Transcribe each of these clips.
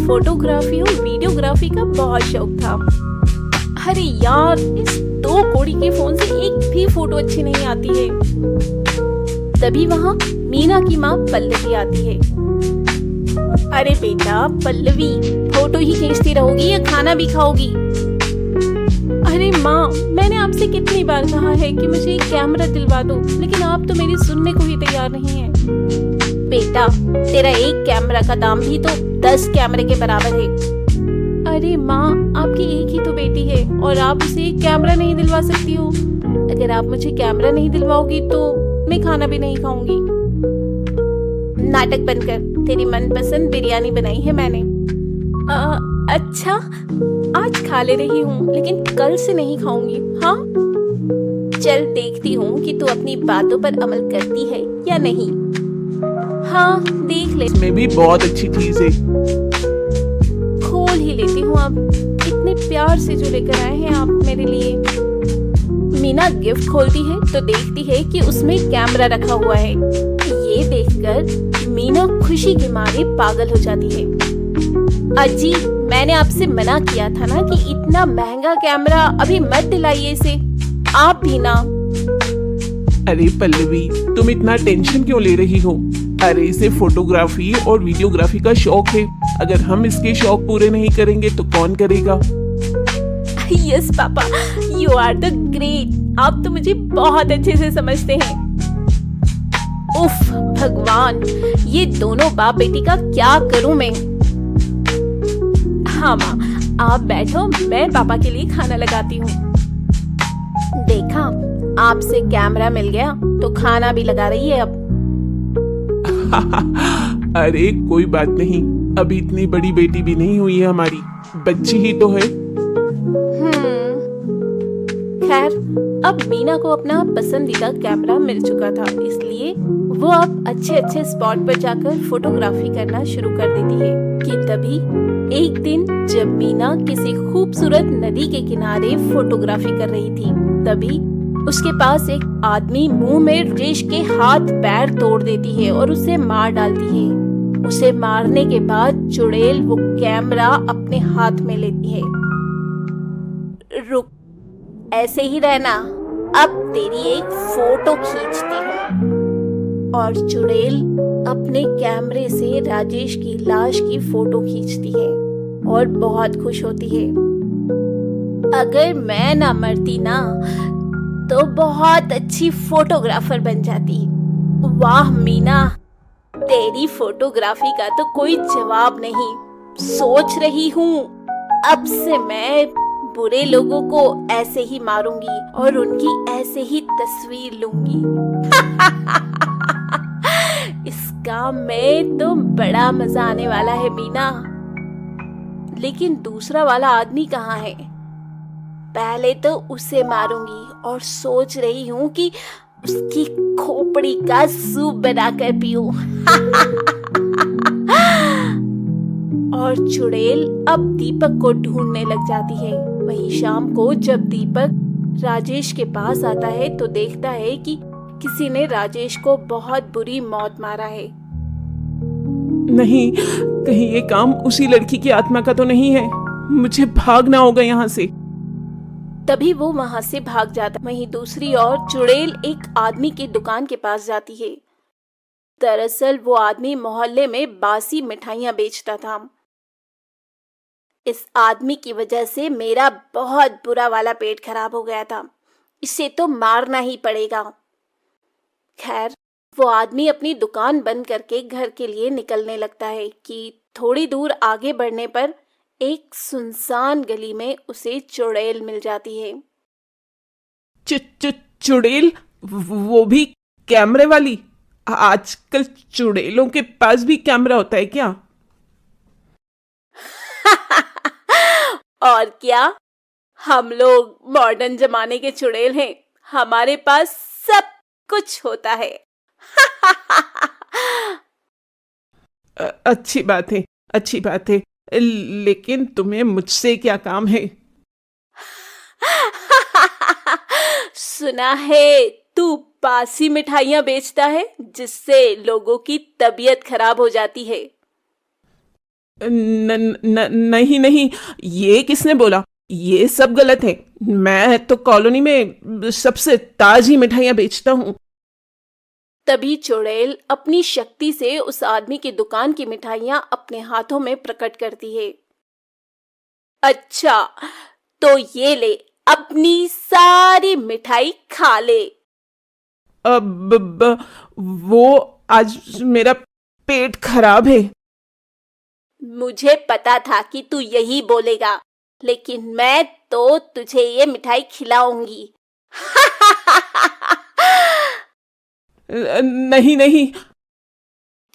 Photography और videography का बहुत शौक था। अरे यार, इस 2 कौड़ी के फोन से एक भी फोटो अच्छी नहीं आती है। तभी वहाँ मीना की माँ पल्लवी आती है। अरे बेटा पल्लवी, फोटो ही खींचती रहोगी या खाना भी खाओगी? अरे माँ, मैंने आपसे कितनी बार कहा है कि मुझे एक कैमरा दिलवा दो, लेकिन आप तो मेरी सुनने को ही तैयार नहीं है। बेटा, तेरा एक कैमरा का दाम भी तो 10 कैमरे के बराबर है। अरे माँ, आपकी एक ही तो बेटी है और आप उसे एक कैमरा नहीं दिलवा सकती हो। अगर आप मुझे कैमरा नहीं दिलवाओगी तो मैं खाना भी नहीं खाऊंगी। नाटक बंद कर, तेरी मनपसंद बिरयानी बनाई है मैंने। अच्छा, आज खा ले रही हूँ, लेकिन कल से नहीं खाऊंगी। हाँ, चल देखती हूँ कि तू अपनी बातों पर अमल करती है या नहीं। हाँ, देख ले। इसमें भी बहुत अच्छी चीज है। खोल ही लेती हूँ अब। इतने प्यार से जो लेकर आए हैं आप मेरे लिए। मीना गिफ्ट खोलती है तो देखती है कि उसमें कैमरा रखा हुआ है। ये देखकर मीना खुशी के मारे पागल हो जाती है। अजी, मैंने आपसे मना किया था ना कि इतना महंगा कैमरा अभी मत दिलाइए इसे। आप भी ना। अरे पल्लवी, तुम इतना टेंशन क्यों ले रही हो? अरे इसे फोटोग्राफी और वीडियोग्राफी का शौक है। अगर हम इसके शौक पूरे नहीं करेंगे तो कौन करेगा? Yes papa, you are the great. आप तो मुझे बहुत अच्छे से समझते हैं। उफ भगवान, ये दोनों बाप बेटी का क्या करूं मैं। हाँ माँ, आप बैठो, मैं पापा के लिए खाना लगाती हूँ। देखा, आपसे कैमरा मिल गया तो खाना भी लगा रही है अब। अरे कोई बात नहीं, अभी इतनी बड़ी बेटी भी नहीं हुई है हमारी, बच्ची ही तो है। खैर, अब मीना को अपना पसंदीदा कैमरा मिल चुका था, इसलिए वो अब अच्छे अच्छे स्पॉट पर जाकर फोटोग्राफी करना शुरू कर देती है। कि तभी एक दिन जब मीना किसी खूबसूरत नदी के किनारे फोटोग्राफी कर रही थी, तभी उसके पास एक आदमी मुंह में राजेश के हाथ पैर तोड़ देती है और उसे मार डालती है। उसे मारने के बाद चुड़ैल वो कैमरा अपने हाथ में लेती है। रुक, ऐसे ही रहना, अब तेरी एक फोटो खींचती हूँ। और चुड़ैल अपने कैमरे से राजेश की लाश की फोटो खींचती है और बहुत खुश होती है। अगर मैं ना मरती ना तो बहुत अच्छी फोटोग्राफर बन जाती। वाह मीना, तेरी फोटोग्राफी का तो कोई जवाब नहीं। सोच रही हूँ अब से मैं बुरे लोगों को ऐसे ही मारूंगी और उनकी ऐसे ही तस्वीर लूंगी। इस काम में तो बड़ा मजा आने वाला है मीना। लेकिन दूसरा वाला आदमी कहाँ है? पहले तो उसे मारूंगी और सोच रही हूँ कि उसकी खोपड़ी का सूप बनाकर पीऊं। और चुड़ैल अब दीपक को ढूंढने लग जाती है। वहीं शाम को जब दीपक राजेश के पास आता है तो देखता है कि किसी ने राजेश को बहुत बुरी मौत मारा है। नहीं, कहीं ये काम उसी लड़की की आत्मा का तो नहीं है? मुझे भागना होगा यहाँ से। तभी वो वहां से भाग जाता। वहीं दूसरी ओर चुड़ैल एक आदमी की दुकान के पास जाती है। दरअसल वो आदमी मोहल्ले में बासी मिठाइयां बेचता था। इस आदमी की वजह से मेरा बहुत बुरा वाला पेट खराब हो गया था। इसे तो मारना ही पड़ेगा। खैर, वो आदमी अपनी दुकान बंद करके घर के लिए निकलने लगता है कि थोड़ी दूर आगे बढ़ने पर एक सुनसान गली में उसे चुड़ैल मिल जाती है। चुड़ैल? वो भी कैमरे वाली? आजकल चुड़ैलों के पास भी कैमरा होता है क्या? और क्या, हम लोग मॉडर्न जमाने के चुड़ैल हैं। हमारे पास सब कुछ होता है। अच्छी बात है, अच्छी बात है, लेकिन तुम्हें मुझसे क्या काम है? सुना है तू बासी मिठाइयां बेचता है जिससे लोगों की तबीयत खराब हो जाती है। नहीं नहीं, ये किसने बोला? ये सब गलत है। मैं तो कॉलोनी में सबसे ताजी मिठाइयाँ बेचता हूँ। तभी चुड़ैल अपनी शक्ति से उस आदमी की दुकान की मिठाइयां अपने हाथों में प्रकट करती है। अच्छा, तो ये ले, अपनी सारी मिठाई खा ले। अब वो आज मेरा पेट खराब है। मुझे पता था कि तू यही बोलेगा, लेकिन मैं तो तुझे ये मिठाई खिलाऊंगी। नहीं नहीं।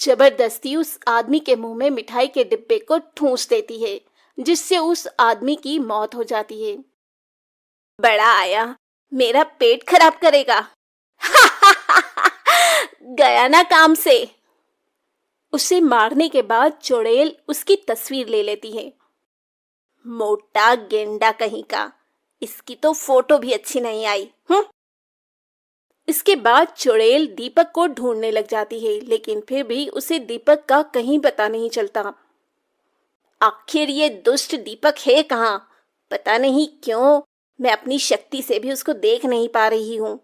जबरदस्ती उस आदमी के मुंह में मिठाई के डिब्बे को ठूंस देती है, जिससे उस आदमी की मौत हो जाती है। बड़ा आया, मेरा पेट खराब करेगा। गया ना काम से। उसे मारने के बाद चुड़ैल उसकी तस्वीर ले लेती है। मोटा गेंडा कहीं का, इसकी तो फोटो भी अच्छी नहीं आई। इसके बाद चुड़ैल दीपक को ढूंढने लग जाती है, लेकिन फिर भी उसे दीपक का कहीं पता नहीं चलता। आखिर ये दुष्ट दीपक है कहाँ? पता नहीं क्यों मैं अपनी शक्ति से भी उसको देख नहीं पा रही हूँ।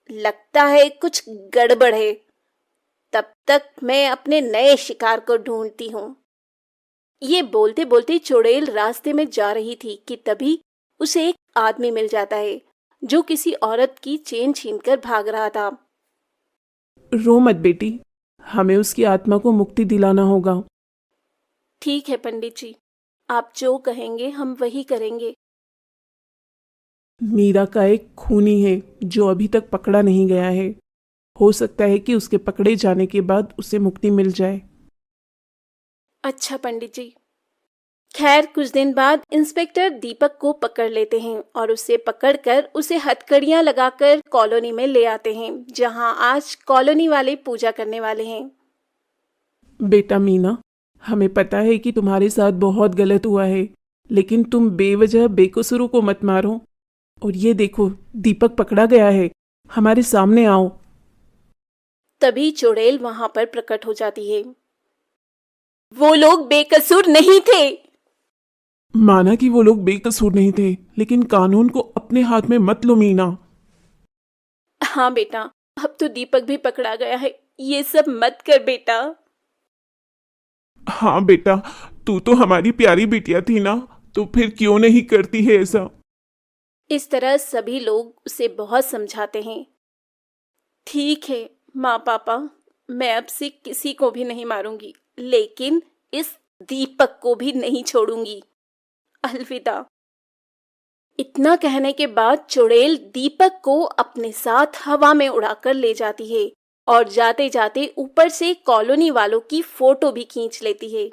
लगता है कुछ गड़बड़ है। तब तक मैं अपने नए शिकार को ढूंढती हूँ। ये बोलते बोलते चुड़ैल रास्ते में जा रही थी कि तभी उसे एक आदमी मिल जाता है, जो किसी औरत की चेन छीनकर भाग रहा था। रो मत बेटी, हमें उसकी आत्मा को मुक्ति दिलाना होगा। ठीक है पंडित जी, आप जो कहेंगे हम वही करेंगे। मीरा का एक खूनी है जो अभी तक पकड़ा नहीं गया है। हो सकता है कि उसके पकड़े जाने के बाद उसे मुक्ति मिल जाए। अच्छा पंडित जी। खैर, कुछ दिन बाद इंस्पेक्टर दीपक को पकड़ लेते हैं और उसे पकड़कर उसे हथकड़ियां लगाकर कॉलोनी में ले आते हैं, जहां आज कॉलोनी वाले पूजा करने वाले हैं। बेटा मीना, हमें पता है कि तुम्हारे साथ बहुत गलत हुआ है, लेकिन तुम बेवजह बेकसूरों को मत मारो। और ये देखो, दीपक पकड़ा गया है, हमारे सामने आओ। तभी चुड़ैल वहां पर प्रकट हो जाती है। वो लोग बेकसूर नहीं थे। माना कि वो लोग बेकसूर नहीं थे, लेकिन कानून को अपने हाथ में मत लो मीना। हाँ बेटा, अब तो दीपक भी पकड़ा गया है, ये सब मत कर बेटा। हाँ बेटा, तू तो हमारी प्यारी बिटिया थी ना, तो फिर क्यों नहीं करती है ऐसा? इस तरह सभी लोग उसे बहुत समझाते हैं। ठीक है माँ पापा, मैं अब से किसी को भी नहीं मारूंगी, लेकिन इस दीपक को भी नहीं छोड़ूंगी। अलविदा। इतना कहने के बाद चुड़ैल दीपक को अपने साथ हवा में उड़ाकर ले जाती है और जाते जाते ऊपर से कॉलोनी वालों की फोटो भी खींच लेती है।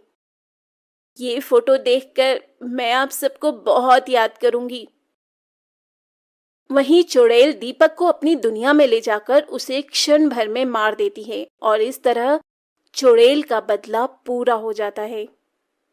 ये फोटो देखकर मैं आप सबको बहुत याद करूंगी। वहीं चुड़ैल दीपक को अपनी दुनिया में ले जाकर उसे क्षण भर में मार देती है और इस तरह चुड़ैल का बदला पूरा हो जाता है।